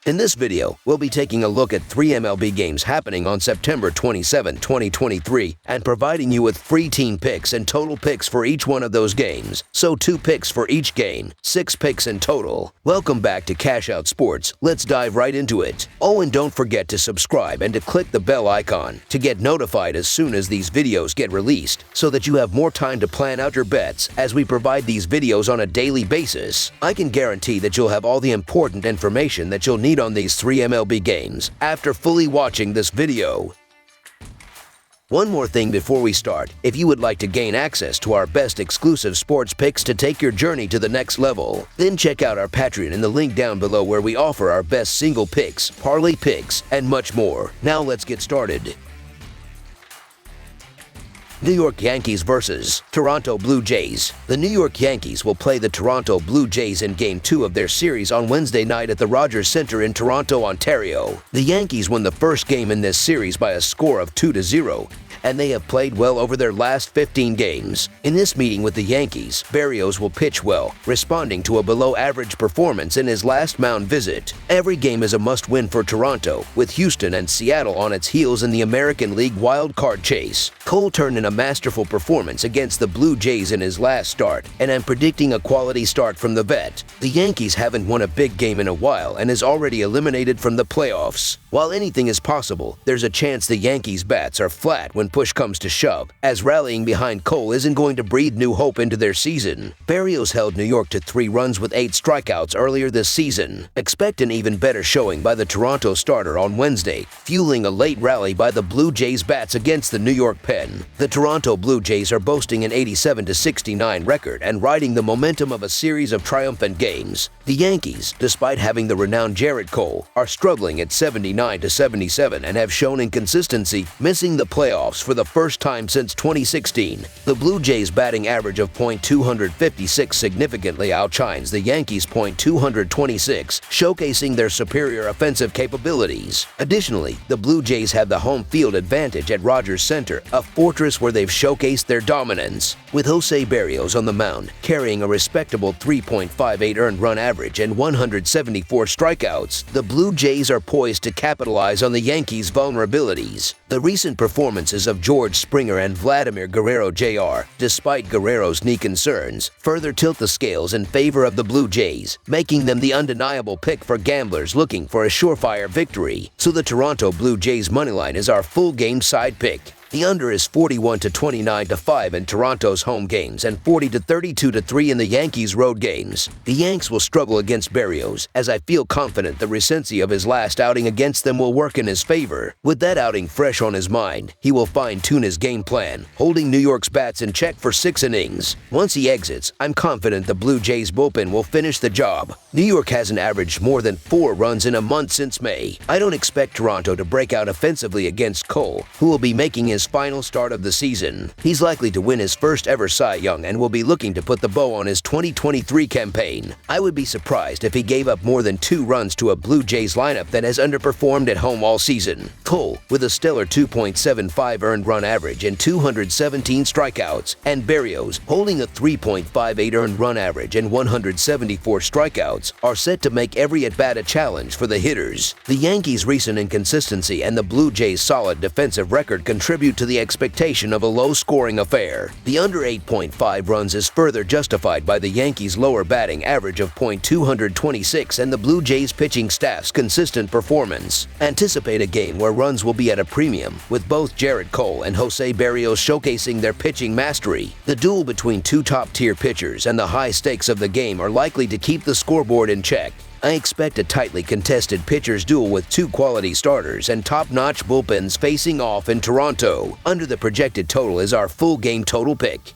In this video, we'll be taking a look at 3 MLB games happening on September 27, 2023, and providing you with free team picks and total picks for each one of those games. So 2 picks for each game, 6 picks in total. Welcome back to Cash Out Sports. Let's dive right into it. Oh, and don't forget to subscribe and to click the bell icon to get notified as soon as these videos get released, so that you have more time to plan out your bets as we provide these videos on a daily basis. I can guarantee that you'll have all the important information that you'll need on these 3 MLB games after fully watching this video. One more thing before we start. If you would like to gain access to our best exclusive sports picks to take your journey to the next level, then check out our Patreon in the link down below, where we offer our best single picks, parlay picks, and much more. Now let's get started. New York Yankees versus Toronto Blue Jays. The New York Yankees will play the Toronto Blue Jays in Game 2 of their series on Wednesday night at the Rogers Centre in Toronto, Ontario. The Yankees won the first game in this series by a score of 2-0, and they have played well over their last 15 games. In this meeting with the Yankees, Berrios will pitch well, responding to a below-average performance in his last mound visit. Every game is a must-win for Toronto, with Houston and Seattle on its heels in the American League wild card chase. Cole turned in a masterful performance against the Blue Jays in his last start, and I'm predicting a quality start from the vet. The Yankees haven't won a big game in a while and is already eliminated from the playoffs. While anything is possible, there's a chance the Yankees' bats are flat when push comes to shove, as rallying behind Cole isn't going to breathe new hope into their season. Berrios held New York to 3 runs with 8 strikeouts earlier this season. Expect an even better showing by the Toronto starter on Wednesday, fueling a late rally by the Blue Jays bats against the New York pen. The Toronto Blue Jays are boasting an 87-69 record and riding the momentum of a series of triumphant games. The Yankees, despite having the renowned Jarrett Cole, are struggling at 79-77 and have shown inconsistency, missing the playoffs for the first time since 2016. The Blue Jays' batting average of .256 significantly outshines the Yankees' .226, showcasing their superior offensive capabilities. Additionally, the Blue Jays have the home field advantage at Rogers Centre, a fortress where they've showcased their dominance. With Jose Berrios on the mound, carrying a respectable 3.58 earned run average and 174 strikeouts, the Blue Jays are poised to capitalize on the Yankees' vulnerabilities. The recent performances of George Springer and Vladimir Guerrero Jr., despite Guerrero's knee concerns, further tilt the scales in favor of the Blue Jays, making them the undeniable pick for gamblers looking for a surefire victory. So the Toronto Blue Jays moneyline is our full game side pick. The under is 41-29-5 in Toronto's home games and 40-32-3 in the Yankees' road games. The Yanks will struggle against Berrios, as I feel confident the recency of his last outing against them will work in his favor. With that outing fresh on his mind, he will fine-tune his game plan, holding New York's bats in check for 6 innings. Once he exits, I'm confident the Blue Jays bullpen will finish the job. New York hasn't averaged more than 4 runs in a month since May. I don't expect Toronto to break out offensively against Cole, who will be making his final start of the season. He's likely to win his first ever Cy Young and will be looking to put the bow on his 2023 campaign. I would be surprised if he gave up more than 2 runs to a Blue Jays lineup that has underperformed at home all season. Cole, with a stellar 2.75 earned run average and 217 strikeouts, and Berrios, holding a 3.58 earned run average and 174 strikeouts, are set to make every at-bat a challenge for the hitters. The Yankees' recent inconsistency and the Blue Jays' solid defensive record contribute to the expectation of a low-scoring affair. The under 8.5 runs is further justified by the Yankees' lower batting average of .226 and the Blue Jays pitching staff's consistent performance. Anticipate a game where runs will be at a premium, with both Jarrett Cole and Jose Berrios showcasing their pitching mastery. The duel between 2 top-tier pitchers and the high stakes of the game are likely to keep the scoreboard in check. I expect a tightly contested pitchers duel with 2 quality starters and top-notch bullpens facing off in Toronto. Under the projected total is our full game total pick.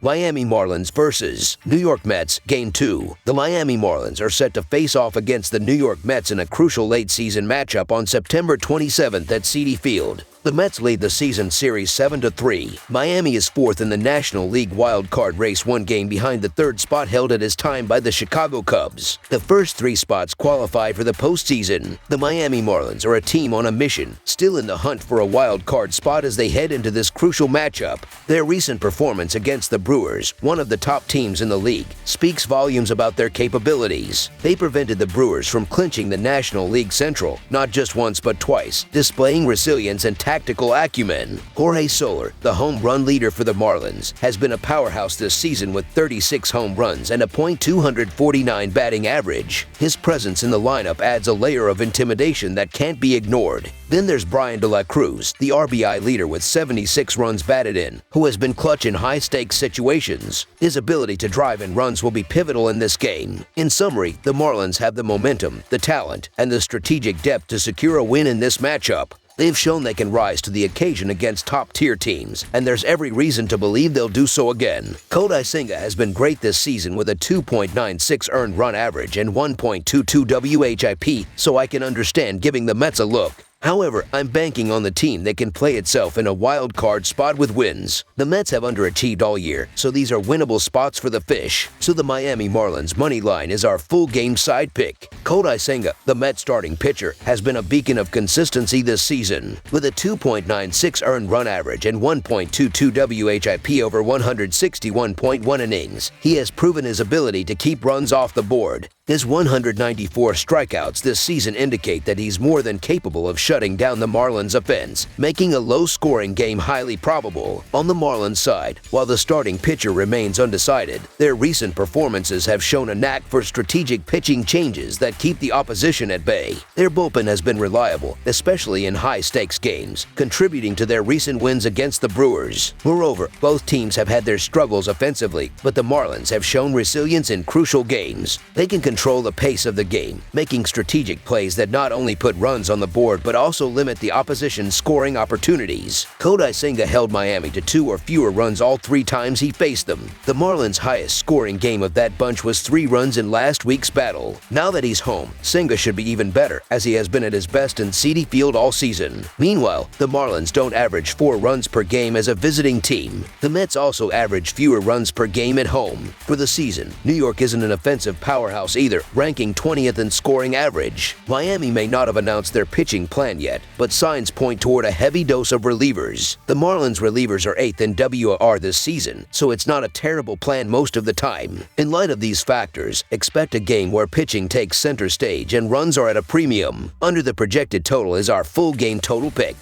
Miami Marlins versus New York Mets, Game 2. The Miami Marlins are set to face off against the New York Mets in a crucial late-season matchup on September 27th at Citi Field. The Mets lead the season series 7-3. Miami is fourth in the National League wild card race, one game behind the third spot held at this time by the Chicago Cubs. The first three spots qualify for the postseason. The Miami Marlins are a team on a mission, still in the hunt for a wild card spot as they head into this crucial matchup. Their recent performance against the Brewers, one of the top teams in the league, speaks volumes about their capabilities. They prevented the Brewers from clinching the National League Central, not just once but twice, displaying resilience and tactical acumen. Jorge Soler, the home run leader for the Marlins, has been a powerhouse this season with 36 home runs and a .249 batting average. His presence in the lineup adds a layer of intimidation that can't be ignored. Then there's Brian De La Cruz, the RBI leader with 76 runs batted in, who has been clutch in high-stakes situations. His ability to drive in runs will be pivotal in this game. In summary, the Marlins have the momentum, the talent, and the strategic depth to secure a win in this matchup. They've shown they can rise to the occasion against top-tier teams, and there's every reason to believe they'll do so again. Kodai Senga has been great this season with a 2.96 earned run average and 1.22 WHIP, so I can understand giving the Mets a look. However, I'm banking on the team that can play itself in a wild card spot with wins. The Mets have underachieved all year, so these are winnable spots for the Fish. So the Miami Marlins money line is our full game side pick. Kodai Senga, the Mets starting pitcher, has been a beacon of consistency this season. With a 2.96 earned run average and 1.22 WHIP over 161.1 innings, he has proven his ability to keep runs off the board. His 194 strikeouts this season indicate that he's more than capable of shutting down the Marlins' offense, making a low-scoring game highly probable. On the Marlins side, while the starting pitcher remains undecided, their recent performances have shown a knack for strategic pitching changes that keep the opposition at bay. Their bullpen has been reliable, especially in high-stakes games, contributing to their recent wins against the Brewers. Moreover, both teams have had their struggles offensively, but the Marlins have shown resilience in crucial games. They can control the pace of the game, making strategic plays that not only put runs on the board but also limit the opposition's scoring opportunities. Kodai Senga held Miami to 2 or fewer runs all 3 times he faced them. The Marlins' highest scoring game of that bunch was 3 runs in last week's battle. Now that he's home, Senga should be even better, as he has been at his best in Citi Field all season. Meanwhile, the Marlins don't average 4 runs per game as a visiting team. The Mets also average fewer runs per game at home. For the season, New York isn't an offensive powerhouse either, ranking 20th in scoring average. Miami may not have announced their pitching plan yet, but signs point toward a heavy dose of relievers. The Marlins relievers are 8th in WAR this season, so it's not a terrible plan most of the time. In light of these factors, expect a game where pitching takes center stage and runs are at a premium. Under the projected total is our full game total pick.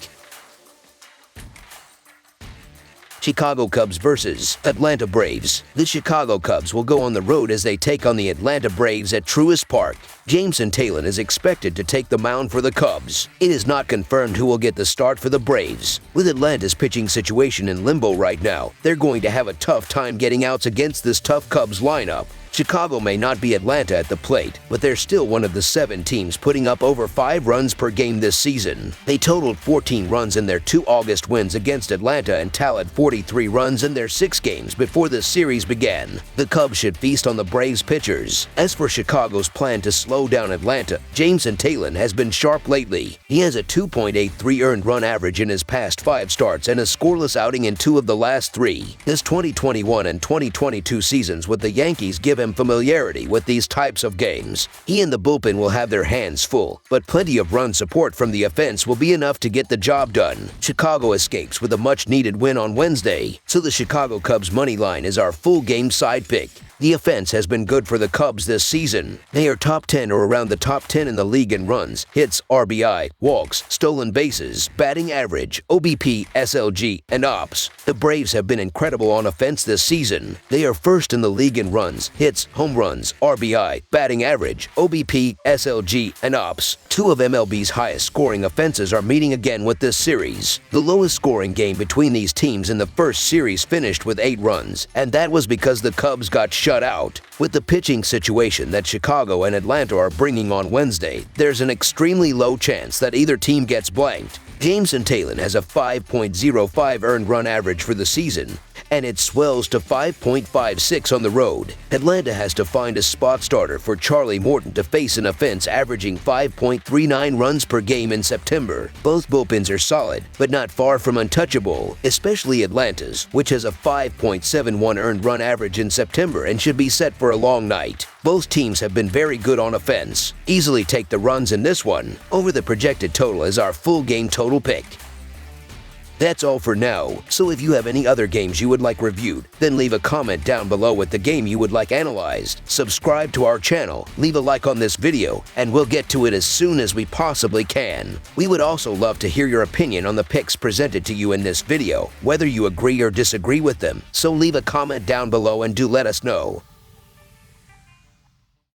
Chicago Cubs versus Atlanta Braves. The Chicago Cubs will go on the road as they take on the Atlanta Braves at Truist Park. Jameson Taillon is expected to take the mound for the Cubs. It is not confirmed who will get the start for the Braves. With Atlanta's pitching situation in limbo right now, they're going to have a tough time getting outs against this tough Cubs lineup. Chicago may not be Atlanta at the plate, but they're still one of the 7 teams putting up over 5 runs per game this season. They totaled 14 runs in their 2 August wins against Atlanta and tallied 43 runs in their 6 games before the series began. The Cubs should feast on the Braves pitchers. As for Chicago's plan to slow down Atlanta, Jameson Taillon has been sharp lately. He has a 2.83 earned run average in his past 5 starts and a scoreless outing in 2 of the last 3. His 2021 and 2022 seasons with the Yankees give him familiarity with these types of games. He and the bullpen will have their hands full, but plenty of run support from the offense will be enough to get the job done. Chicago escapes with a much-needed win on Wednesday, so the Chicago Cubs money line is our full game side pick. The offense has been good for the Cubs this season. They are top 10 or around the top 10 in the league in runs, hits, RBI, walks, stolen bases, batting average, OBP, SLG, and ops. The Braves have been incredible on offense this season. They are first in the league in runs, hits, home runs, RBI, batting average, OBP, SLG, and ops. 2 of MLB's highest scoring offenses are meeting again with this series. The lowest scoring game between these teams in the first series finished with 8 runs, and that was because the Cubs got shut out. With the pitching situation that Chicago and Atlanta are bringing on Wednesday, there's an extremely low chance that either team gets blanked. Jameson Taillon has a 5.05 earned run average for the season and it swells to 5.56 on the road. Atlanta has to find a spot starter for Charlie Morton to face an offense averaging 5.39 runs per game in September. Both bullpens are solid, but not far from untouchable, especially Atlanta's, which has a 5.71 earned run average in September and should be set for a long night. Both teams have been very good on offense. Easily take the runs in this one over the projected total as our full game total pick. That's all for now, so if you have any other games you would like reviewed, then leave a comment down below with the game you would like analyzed. Subscribe to our channel, leave a like on this video, and we'll get to it as soon as we possibly can. We would also love to hear your opinion on the picks presented to you in this video, whether you agree or disagree with them, so leave a comment down below and do let us know.